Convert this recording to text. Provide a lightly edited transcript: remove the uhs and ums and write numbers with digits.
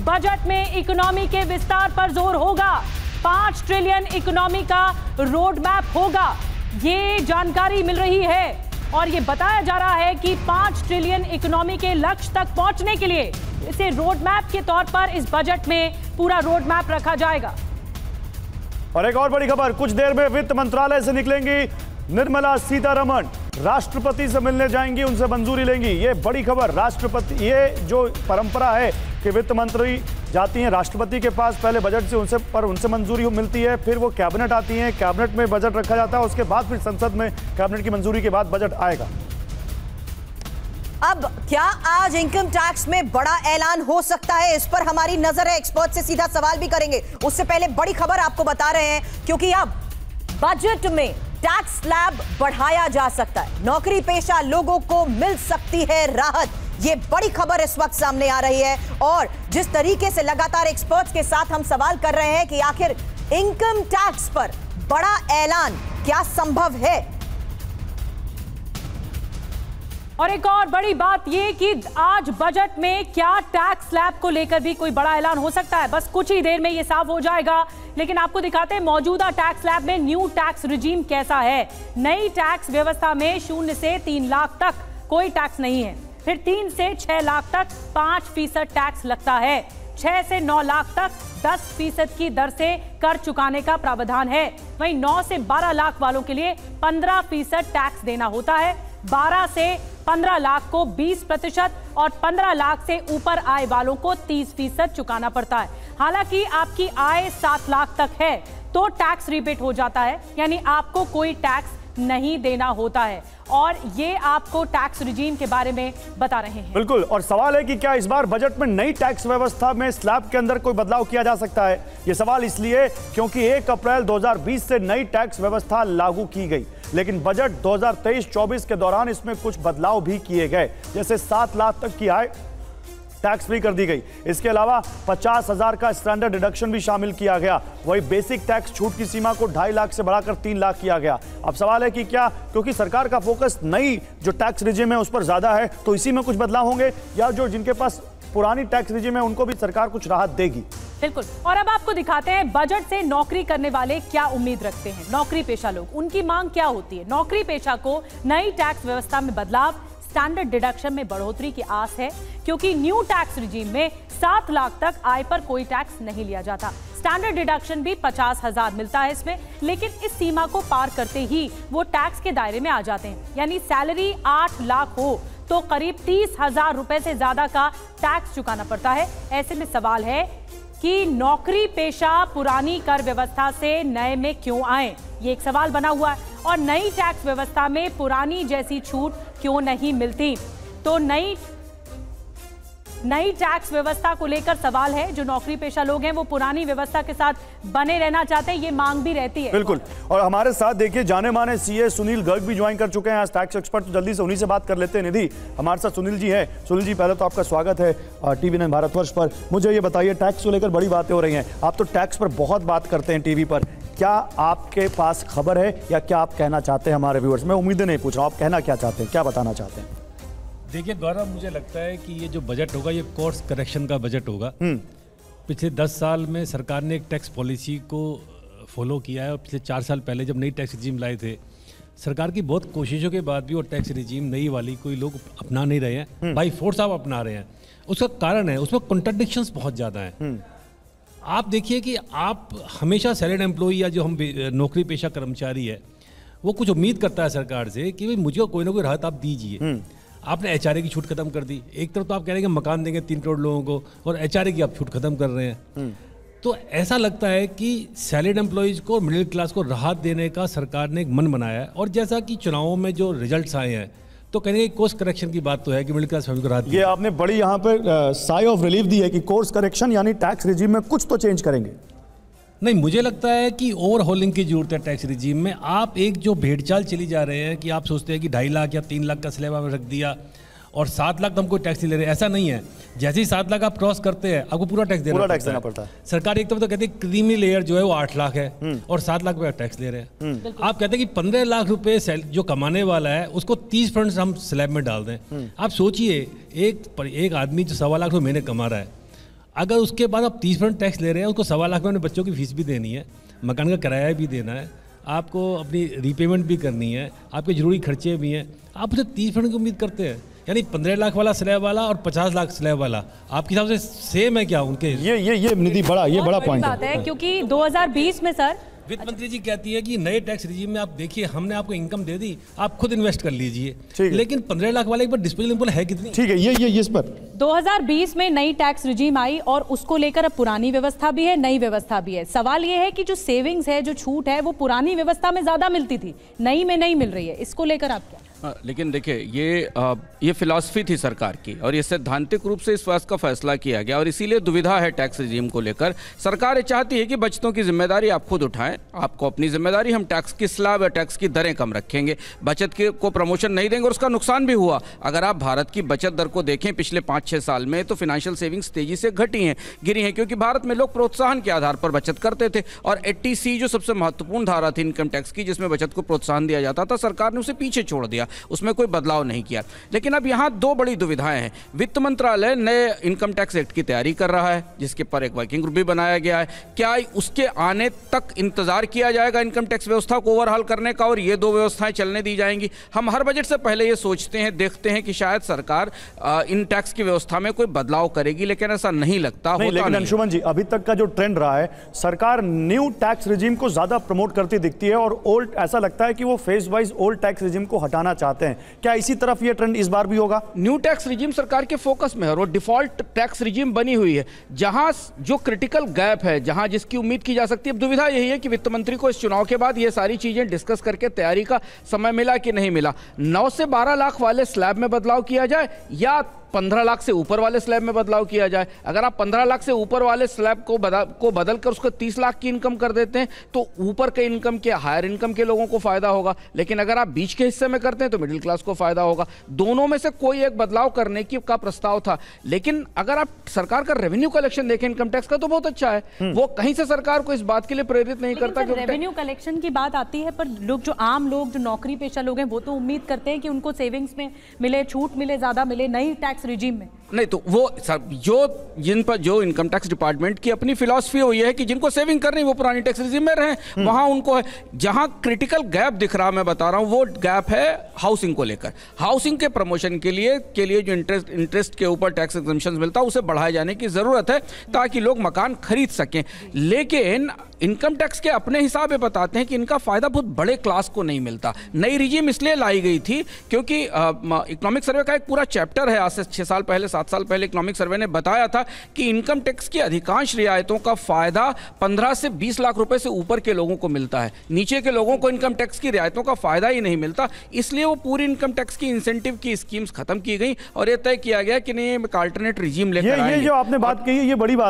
Budget में economy के विस्तार पर जोर होगा। 5 ट्रिलियन इकोनॉमी का रोड मैप होगा, ये जानकारी मिल रही है और ये बताया जा रहा है कि 5 ट्रिलियन इकोनॉमी के लक्ष्य तक पहुंचने के लिए इसे रोड मैप के तौर पर इस बजट में पूरा रोड मैप रखा जाएगा। और एक और बड़ी खबर, कुछ देर में वित्त मंत्रालय से निकलेंगी निर्मला सीतारमण, राष्ट्रपति से मिलने जाएंगी, उनसे मंजूरी लेंगी। ये बड़ी खबर। राष्ट्रपति, ये जो परंपरा है कि वित्त मंत्री जाती हैं राष्ट्रपति के पास पहले बजट से उनसे मंजूरी मिलती है, फिर वो कैबिनेट आती हैं, कैबिनेट में बजट रखा जाता है, उसके बाद फिर संसद में कैबिनेट की मंजूरी के बाद बजट आएगा। अब क्या आज इनकम टैक्स में बड़ा ऐलान हो सकता है? इस पर हमारी नजर है, एक्सपर्ट से सीधा सवाल भी करेंगे। उससे पहले बड़ी खबर आपको बता रहे हैं, क्योंकि अब बजट में टैक्स स्लैब बढ़ाया जा सकता है, नौकरी पेशा लोगों को मिल सकती है राहत। ये बड़ी खबर इस वक्त सामने आ रही है और जिस तरीके से लगातार एक्सपर्ट्स के साथ हम सवाल कर रहे हैं कि आखिर इनकम टैक्स पर बड़ा ऐलान क्या संभव है। और एक और बड़ी बात ये कि आज बजट में क्या टैक्स स्लैब को लेकर भी कोई बड़ा ऐलान हो सकता है, बस कुछ ही देर में ये साफ हो जाएगा। लेकिन आपको दिखाते हैं मौजूदा टैक्स स्लैब में न्यू टैक्स रिजीम कैसा है। नई टैक्स व्यवस्था में 0 से 3 लाख तक कोई टैक्स नहीं है, फिर 3 से 6 लाख तक 5% टैक्स लगता है, 6 से 9 लाख तक 10% की दर से कर चुकाने का प्रावधान है। वहीं 9 से 12 लाख वालों के लिए 15% टैक्स देना होता है, 12 से 15 लाख को 20% और 15 लाख से ऊपर आय वालों को 30% चुकाना पड़ता है। हालांकि आपकी आय 7 लाख तक है तो टैक्स रिबेट हो जाता है, यानी आपको कोई टैक्स नहीं देना होता है। और ये आपको टैक्स रिजीम के बारे में बता रहे हैं। बिल्कुल, और सवाल है कि क्या इस बार बजट में नई टैक्स व्यवस्था में स्लैब के अंदर कोई बदलाव किया जा सकता है। ये सवाल इसलिए क्योंकि 1 अप्रैल 2020 से नई टैक्स व्यवस्था लागू की गई, लेकिन बजट 2023-24 के दौरान इसमें कुछ बदलाव भी किए गए, जैसे 7 लाख तक की आय टैक्स फ्री कर दी गई। इसके अलावा 50,000 का स्टैंडर्ड डिडक्शन भी शामिल किया गया। वही बेसिक टैक्स छूट की सीमा को 2.5 लाख से बढ़ाकर 3 लाख किया गया। अब सवाल है कि क्या क्योंकि सरकार का फोकस नई जो टैक्स रिजीम है उस पर ज्यादा है तो इसी में कुछ बदलाव होंगे, या जो जिनके पास पुरानी टैक्स रिजीम है उनको भी सरकार कुछ राहत देगी। बिल्कुल। और अब आपको दिखाते हैं बजट से नौकरी करने वाले क्या उम्मीद रखते हैं। नौकरी पेशा लोग, उनकी मांग क्या होती है। नौकरी पेशा को नई टैक्स व्यवस्था में बदलाव, स्टैंडर्ड डिडक्शन में बढ़ोतरी की आस है, क्योंकि न्यू टैक्स रिजीम में 7 लाख तक आय पर कोई टैक्स नहीं लिया जाता। स्टैंडर्ड डिडक्शन भी 50,000 मिलता है इसमें, लेकिन इस सीमा को पार करते ही वो टैक्स के दायरे में आ जाते हैं। यानी सैलरी 8 लाख हो तो करीब 30,000 रुपए से ज्यादा का टैक्स चुकाना पड़ता है। ऐसे में सवाल है कि नौकरी पेशा पुरानी कर व्यवस्था से नए में क्यों आए, ये एक सवाल बना हुआ है। और नई टैक्स व्यवस्था में पुरानी जैसी छूट क्यों नहीं मिलती, तो नई टैक्स व्यवस्था को लेकर सवाल है। जो नौकरी पेशा लोग हैं वो पुरानी व्यवस्था के साथ बने रहना चाहते हैं, ये मांग भी रहती है। बिल्कुल। और हमारे साथ देखिए जाने माने सीए सुनील गर्ग भी ज्वाइन कर चुके हैं आज टैक्स एक्सपर्ट, तो जल्दी से उन्हीं से बात कर लेते हैं। निधि, हमारे साथ सुनील जी हैं। सुनील जी, पहले तो आपका स्वागत है टीवी 9 भारतवर्ष पर। मुझे ये बताइए, टैक्स को लेकर बड़ी बातें हो रही हैं, आप तो टैक्स पर बहुत बात करते हैं टीवी पर, क्या आपके पास खबर है या क्या आप कहना चाहते हैं हमारे व्यूअर्स? मैं उम्मीदें नहीं पूछ रहा हूं, आप कहना क्या चाहते हैं, क्या बताना चाहते हैं? देखिए गौरव, मुझे लगता है कि ये जो बजट होगा ये कोर्स करेक्शन का बजट होगा। पिछले 10 साल में सरकार ने एक टैक्स पॉलिसी को फॉलो किया है और पिछले 4 साल पहले जब नई टैक्स रिजीम लाए थे, सरकार की बहुत कोशिशों के बाद भी वो टैक्स रिजीम नई वाली कोई लोग अपना नहीं रहे हैं, बाई फोर्स आप अपना रहे हैं। उसका कारण है उसमें कॉन्ट्रडिक्शंस बहुत ज़्यादा हैं। आप देखिए कि आप हमेशा सैलरीड एम्प्लॉई या जो हम नौकरी पेशा कर्मचारी है वो कुछ उम्मीद करता है सरकार से कि भाई मुझे कोई ना कोई राहत आप दीजिए। आपने एचआरए की छूट खत्म कर दी, एक तरफ तो आप कह रहे हैं कि मकान देंगे 3 करोड़ लोगों को और एचआरए की आप छूट खत्म कर रहे हैं। तो ऐसा लगता है कि सैलरीड एम्प्लॉयज़ को, मिडिल क्लास को राहत देने का सरकार ने एक मन बनाया है। और जैसा कि चुनावों में जो रिजल्ट्स आए हैं तो कहेंगे कोर्स करेक्शन की बात तो है कि मिडिल क्लास फैमिली को राहत। ये आपने बड़ी यहाँ पे साई ऑफ रिलीफ दी है कि कोर्स करेक्शन यानी टैक्स रिजीम में कुछ तो चेंज करेंगे। नहीं, मुझे लगता है कि ओवरहॉलिंग की जरूरत है टैक्स रिजीम में। आप एक जो भेड़चाल चली जा रहे हैं कि आप सोचते हैं कि 2.5 लाख या 3 लाख का स्लैब में रख दिया और 7 लाख तो हम कोई टैक्स नहीं ले रहे, ऐसा नहीं है। जैसे ही 7 लाख आप क्रॉस करते हैं आपको पूरा टैक्स देना पड़ता है। सरकार एक तरफ तो कहती है क्रीमी लेयर जो है वो 8 लाख है और 7 लाख रुपये टैक्स ले रहे हैं। आप कहते हैं कि 15 लाख रुपए जो कमाने वाला है उसको 30% हम स्लैब में डाल दें। आप सोचिए एक आदमी जो 1.25 लाख रुपये महीने कमा रहा है, अगर उसके बाद आप 30% टैक्स ले रहे हैं, उसको 1.25 लाख में अपने बच्चों की फीस भी देनी है, मकान का किराया भी देना है, आपको अपनी रीपेमेंट भी करनी है, आपके जरूरी खर्चे भी हैं, आप उसे 30% की उम्मीद करते हैं। यानी 15 लाख वाला स्लैब वाला और 50 लाख स्लैब वाला आपके हिसाब से सेम है क्या उनके? ये निधि बड़ा पॉइंट है, क्योंकि 2020 में सर वित्त मंत्री जी कहती है कि नए टैक्स रिजीम में आप देखिए, हमने आपको इनकम दे दी, आप खुद इन्वेस्ट कर लीजिए, लेकिन 15 लाख वाले पर डिस्पोजेबल इनकम है कितनी? ठीक है, ये इस पर 2020 में नई टैक्स रिजीम आई और उसको लेकर अब पुरानी व्यवस्था भी है, नई व्यवस्था भी है। सवाल ये है कि जो सेविंग्स है, जो छूट है, वो पुरानी व्यवस्था में ज्यादा मिलती थी, नई में नहीं मिल रही है। इसको लेकर आप क्या? लेकिन देखिए, ये फिलॉसफी थी सरकार की और ये सैद्धांतिक रूप से इस बात का फैसला किया गया और इसीलिए दुविधा है टैक्स रिजीम को लेकर। सरकार ये चाहती है कि बचतों की जिम्मेदारी आप खुद उठाएं, आपको अपनी जिम्मेदारी, हम टैक्स की स्लैब या टैक्स की दरें कम रखेंगे, बचत को प्रमोशन नहीं देंगे और उसका नुकसान भी हुआ। अगर आप भारत की बचत दर को देखें पिछले 5-6 साल में, तो फाइनेंशियल सेविंग्स तेजी से गिरी हैं, क्योंकि भारत में लोग प्रोत्साहन के आधार पर बचत करते थे और 80C जो सबसे महत्वपूर्ण धारा थी इनकम टैक्स की, जिसमें बचत को प्रोत्साहन दिया जाता था, सरकार ने उसे पीछे छोड़ दिया, उसमें कोई बदलाव नहीं किया। लेकिन अब यहां 2 बड़ी दुविधाएं हैं। वित्त मंत्रालय नए इनकम टैक्स एक्ट की तैयारी कर रहा है, जिसके पर एक वर्किंग ग्रुप भी बनाया गया है। क्या उसके आने तक इंतजार किया जाएगा इनकम टैक्स व्यवस्था को ओवरहाल करने का और ये 2 व्यवस्थाएं चलने दी जाएंगी? हम हर बजट से पहले ये सोचते हैं, देखते हैं कि शायद सरकार इन टैक्स की व्यवस्था में कोई बदलाव करेगी, लेकिन ऐसा नहीं लगता। लेकिन अंशुमन जी, अभी तक का जो ट्रेंड रहा है, सरकार न्यू टैक्स रिजीम को ज्यादा प्रमोट करती दिखती है और ओल्ड, ऐसा लगता है कि वो phase wise old tax regime को हटाना चाहते हैं। क्या इसी तरफ ये ट्रेंड इस बार भी होगा? न्यू टैक्स रिजीम सरकार के फोकस में है और वो डिफॉल्ट टैक्स रिजीम बनी हुई है, जहां जो क्रिटिकल गैप है, जहां जिसकी उम्मीद की जा सकती है। अब दुविधा यही है कि वित्त मंत्री को इस चुनाव के बाद ये सारी चीजें डिस्कस करके तैयारी का समय मिला कि नहीं मिला। 9 से 12 लाख वाले स्लैब में बदलाव किया जाए या 15 लाख से ऊपर वाले स्लैब में बदलाव किया जाए। अगर आप 15 लाख से ऊपर वाले स्लैब को बदलकर उसको 30 लाख की इनकम कर देते हैं, तो ऊपर के इनकम के, हायर इनकम के लोगों को फायदा होगा, लेकिन अगर आप बीच के हिस्से में करते हैं तो मिडिल क्लास को फायदा होगा। दोनों में से कोई एक बदलाव करने का प्रस्ताव था। लेकिन अगर आप सरकार का रेवेन्यू कलेक्शन देखें इनकम टैक्स का, तो बहुत अच्छा है। वो कहीं से सरकार को इस बात के लिए प्रेरित नहीं करता। रेवेन्यू कलेक्शन की बात आती है, पर लोग, जो आम लोग, जो नौकरी पेशा लोग हैं, वो तो उम्मीद करते हैं कि उनको सेविंग्स में मिले, छूट मिले, ज्यादा मिले नई टैक्स रिजीम में। नहीं, तो वो सब जिन पर जो इनकम टैक्स डिपार्टमेंट की अपनी फिलॉसफी हुई है कि जिनको सेविंग करनी वो पुरानी टैक्स रिजीम में रहे, वहां उनको है। जहां क्रिटिकल गैप दिख रहा, मैं बता रहा हूं, वो गैप है हाउसिंग को लेकर। हाउसिंग के प्रमोशन के लिए जो इंटरेस्ट के ऊपर टैक्स एग्जम्पशन मिलता है, उसे बढ़ाए जाने की जरूरत है ताकि लोग मकान खरीद सकें। लेकिन इनकम टैक्स के अपने हिसाब से बताते हैं कि इनका फायदा बहुत बड़े क्लास को नहीं मिलता। नई रिजीम इसलिए लाई गई थी क्योंकि इकोनॉमिक सर्वे का एक पूरा चैप्टर है, आज से 6 साल पहले, 7 साल पहले इकोनॉमिक सर्वे ने बताया था कि इनकम टैक्स की अधिकांश रियायतों का फायदा 15 से 20 लाख रुपए से ऊपर के लोगों को मिलता है, नीचे के लोगों को इनकम टैक्स की रियायतों का फायदा ही नहीं मिलता। इसलिए वो पूरी इनकम टैक्स की इंसेंटिव की स्कीम्स खत्म की गई और यह तय किया गया कि नहीं, एक अल्टरनेट रिजीम लेकर आएंगे। ये जो आपने बात कही है, ये बड़ी बात